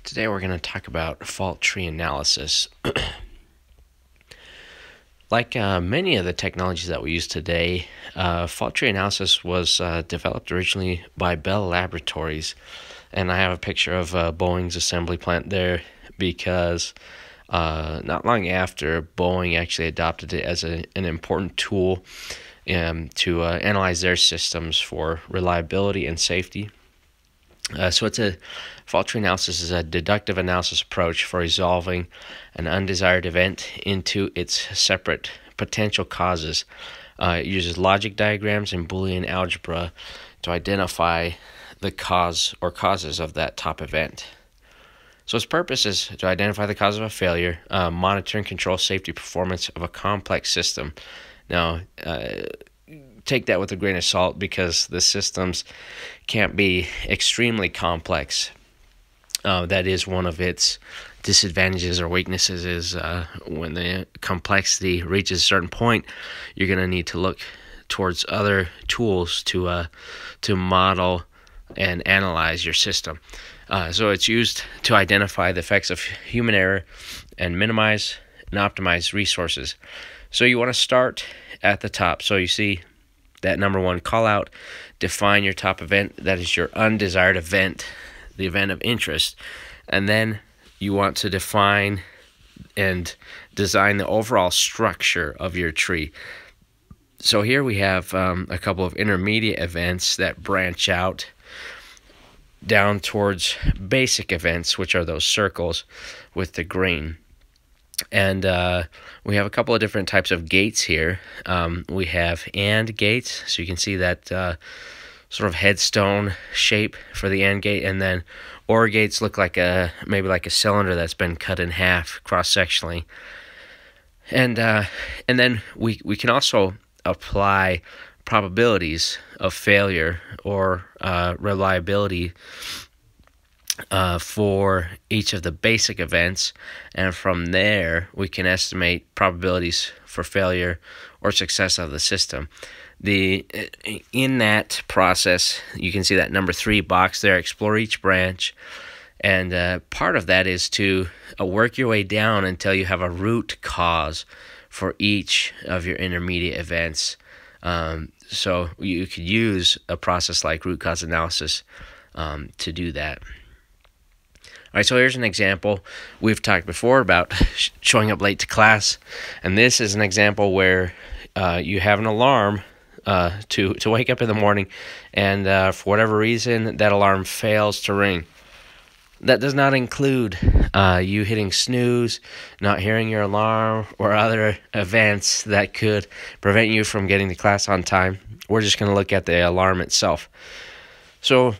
Today we're going to talk about fault tree analysis. Like many of the technologies that we use today, fault tree analysis was developed originally by Bell Laboratories. And I have a picture of Boeing's assembly plant there because not long after, Boeing actually adopted it as an important tool to analyze their systems for reliability and safety. So it's a fault tree analysis is a deductive analysis approach for resolving an undesired event into its separate potential causes. It uses logic diagrams and Boolean algebra to identify the cause or causes of that top event. So its purpose is to identify the cause of a failure, monitor and control safety performance of a complex system. Now, take that with a grain of salt because the systems can't be extremely complex. That is one of its disadvantages or weaknesses is when the complexity reaches a certain point, you're going to need to look towards other tools to model and analyze your system. So it's used to identify the effects of human error and minimize and optimize resources. So you want to start at the top. So you see that number one, call out, define your top event. That is your undesired event, the event of interest. And then you want to define and design the overall structure of your tree. So here we have a couple of intermediate events that branch out down towards basic events, which are those circles with the green. And we have a couple of different types of gates here. We have AND gates, so you can see that sort of headstone shape for the AND gate, and then OR gates look like maybe like a cylinder that's been cut in half cross-sectionally. And then we can also apply probabilities of failure or reliability for each of the basic events, and from there we can estimate probabilities for failure or success of the system. In that process, you can see that number 3 box there, explore each branch, and part of that is to work your way down until you have a root cause for each of your intermediate events. So you could use a process like root cause analysis to do that. All right, so here's an example. We've talked before about showing up late to class, and this is an example where you have an alarm to wake up in the morning, and for whatever reason, that alarm fails to ring. That does not include you hitting snooze, not hearing your alarm, or other events that could prevent you from getting to class on time. We're just going to look at the alarm itself. So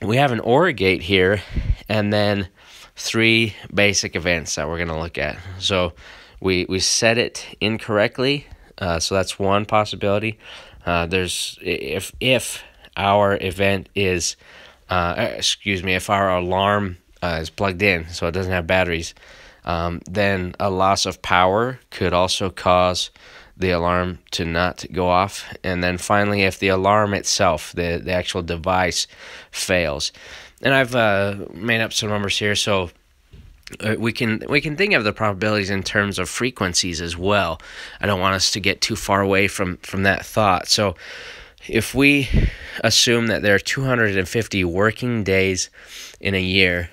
we have an OR gate here, and then 3 basic events that we're going to look at. So we set it incorrectly, so that's one possibility. There's if our event is if our alarm is plugged in, so it doesn't have batteries, then a loss of power could also cause the alarm to not go off. And then finally, if the alarm itself, the actual device, fails. And I've made up some numbers here, so we can think of the probabilities in terms of frequencies as well. I don't want us to get too far away from that thought. So if we assume that there are 250 working days in a year,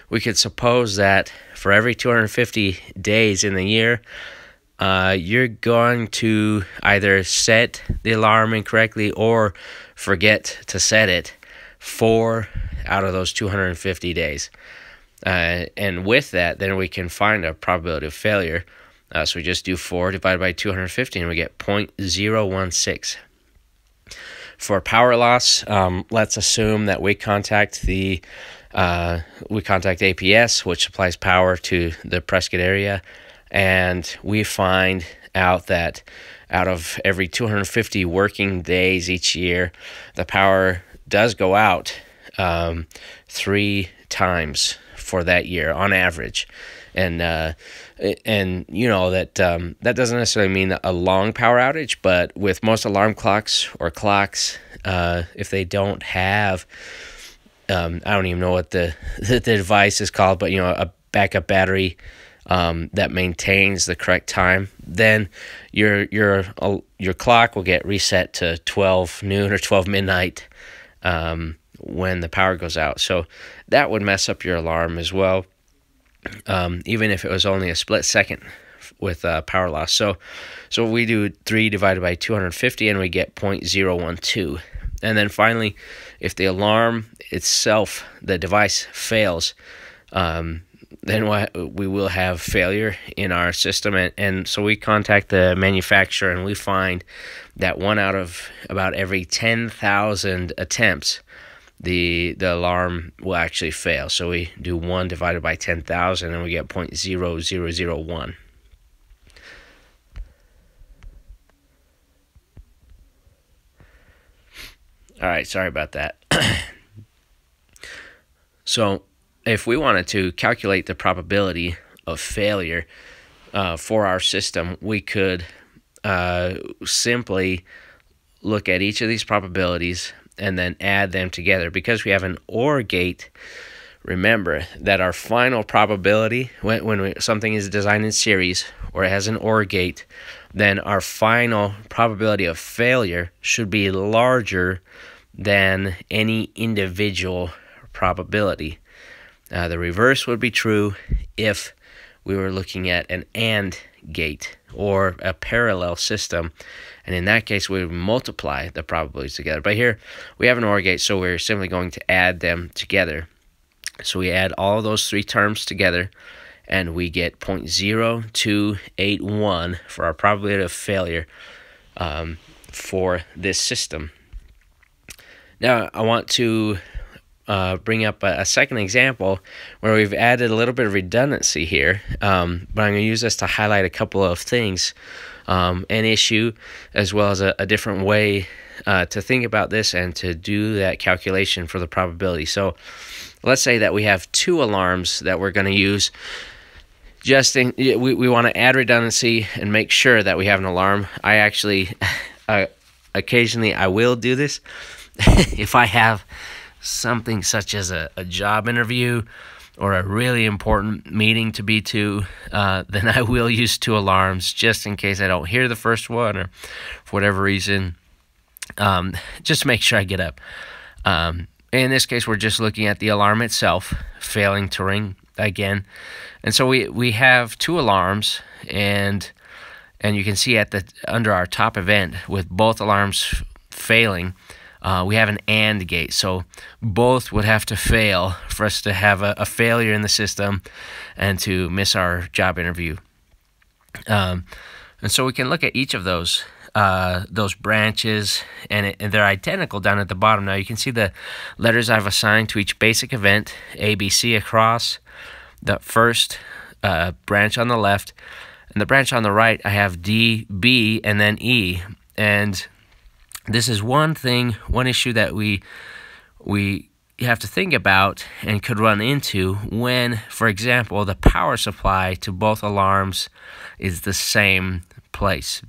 we could suppose that for every 250 days in the year, you're going to either set the alarm incorrectly or forget to set it 4 out of those 250 days. And with that, then we can find a probability of failure. So we just do 4 divided by 250, and we get 0.016. For power loss, let's assume that we contact APS, which supplies power to the Prescott area, and we find out that out of every 250 working days each year, the power does go out 3 times for that year on average. And you know that that doesn't necessarily mean a long power outage, but with most alarm clocks or clocks, if they don't have I don't even know what the device is called, but a backup battery that maintains the correct time, then your clock will get reset to 12 noon or 12 midnight when the power goes out. So that would mess up your alarm as well, even if it was only a split second with power loss. So we do 3 divided by 250, and we get 0.012. And then finally, if the alarm itself, the device, fails, then we will have failure in our system. And so we contact the manufacturer, and we find that 1 out of about every 10,000 attempts, the alarm will actually fail. So we do 1 divided by 10,000, and we get 0.0001. All right, sorry about that. So if we wanted to calculate the probability of failure for our system, we could simply look at each of these probabilities and then add them together. Because we have an OR gate, remember that our final probability, when something is designed in series or it has an OR gate, then our final probability of failure should be larger than any individual probability. The reverse would be true if we were looking at an AND gate or a parallel system, and in that case we would multiply the probabilities together. But here we have an OR gate, so we're simply going to add them together. So we add all those 3 terms together, and we get 0.0281 for our probability of failure for this system. Now I want to bring up a second example where we've added a little bit of redundancy here, but I'm going to use this to highlight a couple of things, an issue as well as a different way to think about this and to do that calculation for the probability. So let's say that we have 2 alarms that we're going to use. We want to add redundancy and make sure that we have an alarm. I actually occasionally I will do this if I have something such as a job interview or a really important meeting to be to, then I will use 2 alarms just in case I don't hear the first one or for whatever reason, just to make sure I get up. In this case, we're just looking at the alarm itself failing to ring again. And so we have 2 alarms, and you can see under our top event with both alarms failing, we have an AND gate, so both would have to fail for us to have a failure in the system and to miss our job interview. And so we can look at each of those branches, and they're identical down at the bottom. Now you can see the letters I've assigned to each basic event, A, B, C across. The first branch on the left, and the branch on the right, I have D, B, and then E. And this is one issue that we have to think about and could run into when, for example, the power supply to both alarms is the same place.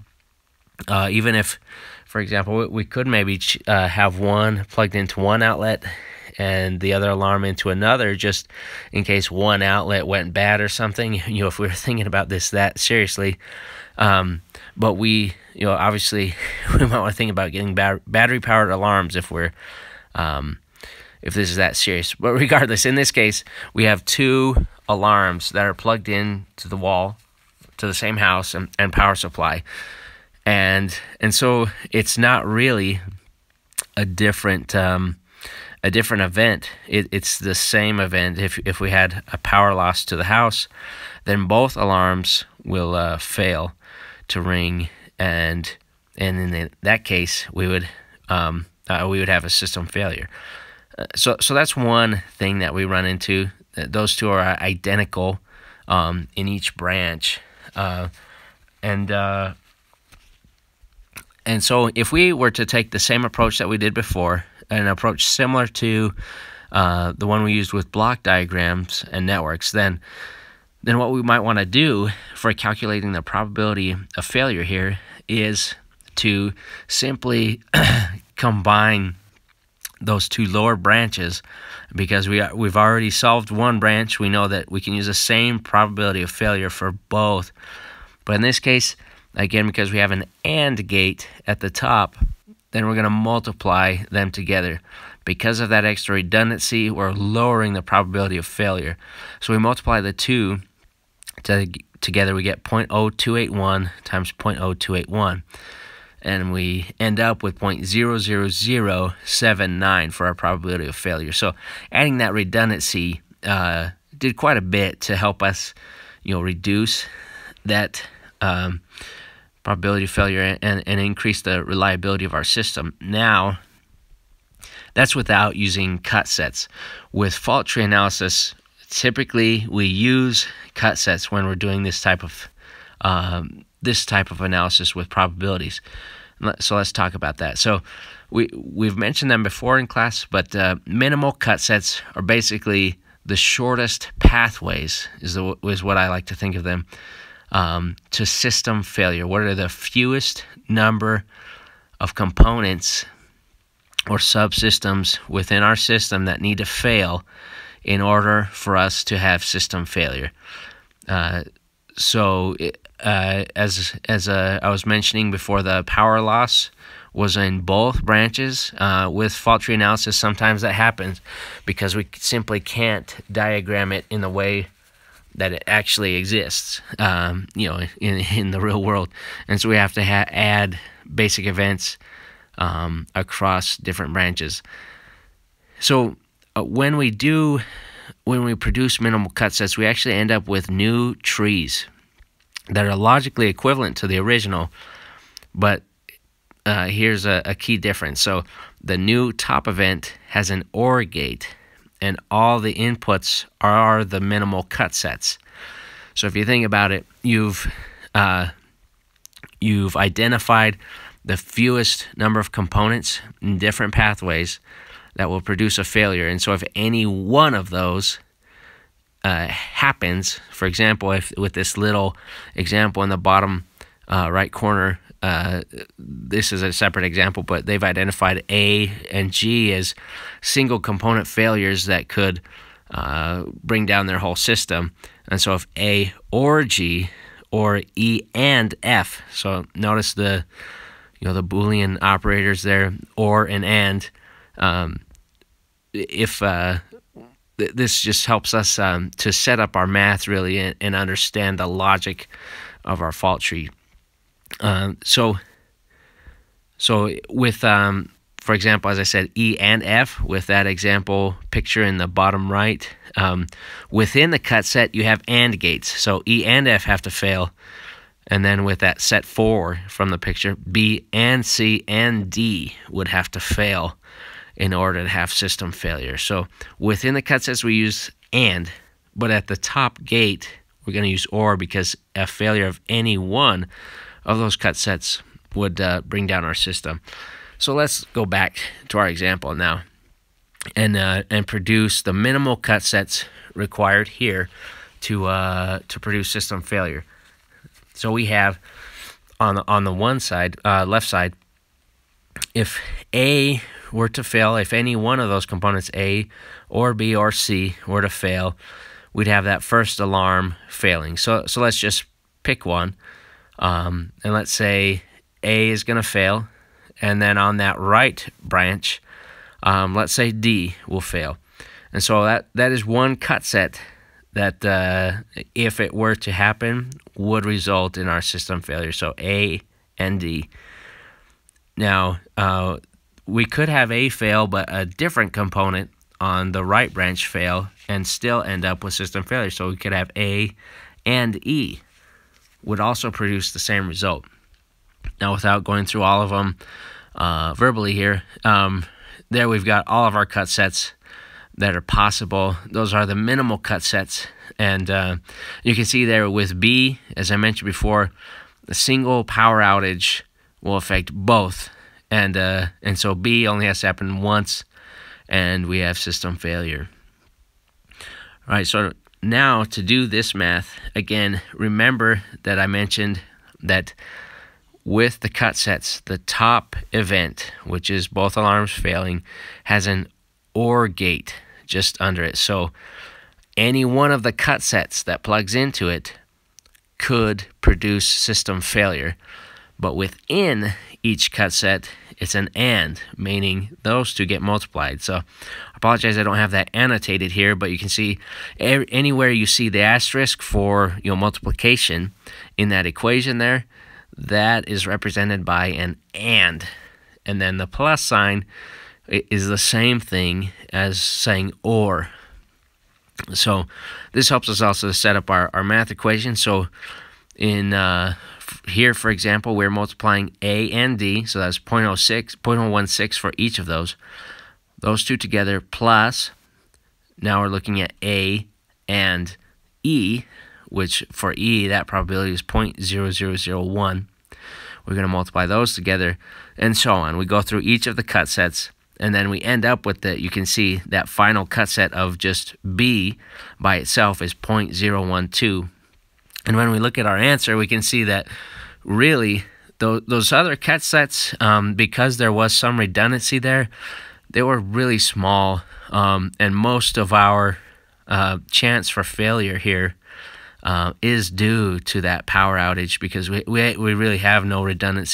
Even if, for example, we could maybe have one plugged into one outlet and the other alarm into another, just in case one outlet went bad or something, if we were thinking about that seriously. But we, obviously we might want to think about getting battery-powered alarms if this is that serious. But regardless, in this case, we have 2 alarms that are plugged in to the wall, to the same house and power supply. And so it's not really a different event. It's the same event. If we had a power loss to the house, then both alarms will fail to ring, and in that case we would have a system failure. So that's one thing that we run into. Those 2 are identical in each branch, and so if we were to take the same approach that we did before, an approach similar to the one we used with block diagrams and networks, then what we might want to do for calculating the probability of failure here is to simply combine those two lower branches, because we've already solved one branch. We know that we can use the same probability of failure for both. But in this case, again, because we have an AND gate at the top, then we're going to multiply them together. Because of that extra redundancy, we're lowering the probability of failure. So we multiply the two together, we get 0.0281 times 0.0281. And we end up with 0.00079 for our probability of failure. So adding that redundancy did quite a bit to help us, reduce that probability of failure and increase the reliability of our system. Now, that's without using cut sets. With fault tree analysis, typically we use cut sets when we're doing this type of analysis with probabilities. So let's talk about that. So we've mentioned them before in class, but minimal cut sets are basically the shortest pathways, is what I like to think of them, to system failure. What are the fewest number of components or subsystems within our system that need to fail in order for us to have system failure? As I was mentioning before, the power loss was in both branches. With fault tree analysis, sometimes that happens because we simply can't diagram it in the way that it actually exists, in the real world. And so we have to add basic events across different branches. So when we produce minimal cut sets, we actually end up with new trees that are logically equivalent to the original, but here's a key difference. So the new top event has an OR gate, and all the inputs are the minimal cut sets. So if you think about it, you've identified the fewest number of components in different pathways that will produce a failure. And so if any one of those happens, for example, if with this little example in the bottom right corner, this is a separate example, but they've identified A and G as single component failures that could bring down their whole system. And so if A or G or E and F, so notice the Boolean operators there, or and, this just helps us to set up our math really and understand the logic of our fault tree. So with, for example, as I said, E and F, with that example picture in the bottom right, within the cut set you have AND gates. So E and F have to fail. And then with that set 4 from the picture, B and C and D would have to fail in order to have system failure. So within the cut sets we use AND, but at the top gate we're going to use OR, because a failure of any one of those cut sets would bring down our system. So let's go back to our example now and produce the minimal cut sets required here to produce system failure. So we have on the one side, left side, if A were to fail, if any one of those components, A or B or C, were to fail, we'd have that first alarm failing. So let's just pick one, and let's say A is going to fail, and then on that right branch, let's say D will fail. And so that is one cut set that, if it were to happen, would result in our system failure. So A and D. Now, we could have A fail, but a different component on the right branch fail and still end up with system failure. So we could have A and E would also produce the same result. Now, without going through all of them verbally here, there we've got all of our cut sets that are possible. Those are the minimal cut sets. And you can see there with B, as I mentioned before, the single power outage will affect both. And so B only has to happen once, and we have system failure. All right, so now to do this math, again, remember that I mentioned that with the cut sets, the top event, which is both alarms failing, has an OR gate just under it. So any one of the cut sets that plugs into it could produce system failure. But within each cut set, it's an AND, meaning those two get multiplied. So I apologize I don't have that annotated here, but you can see anywhere you see the asterisk for multiplication in that equation there, that is represented by an AND. And then the plus sign is the same thing as saying OR. So this helps us also set up our math equation. So in here, for example, we're multiplying A and D, so that's 0.016 for each of those. Those two together plus, now we're looking at A and E, which for E, that probability is 0.0001. We're going to multiply those together, and so on. We go through each of the cut sets, and then we end up with you can see that final cut set of just B by itself is 0.012. And when we look at our answer, we can see that really those other cut sets, because there was some redundancy there, they were really small, and most of our chance for failure here is due to that power outage, because we really have no redundancy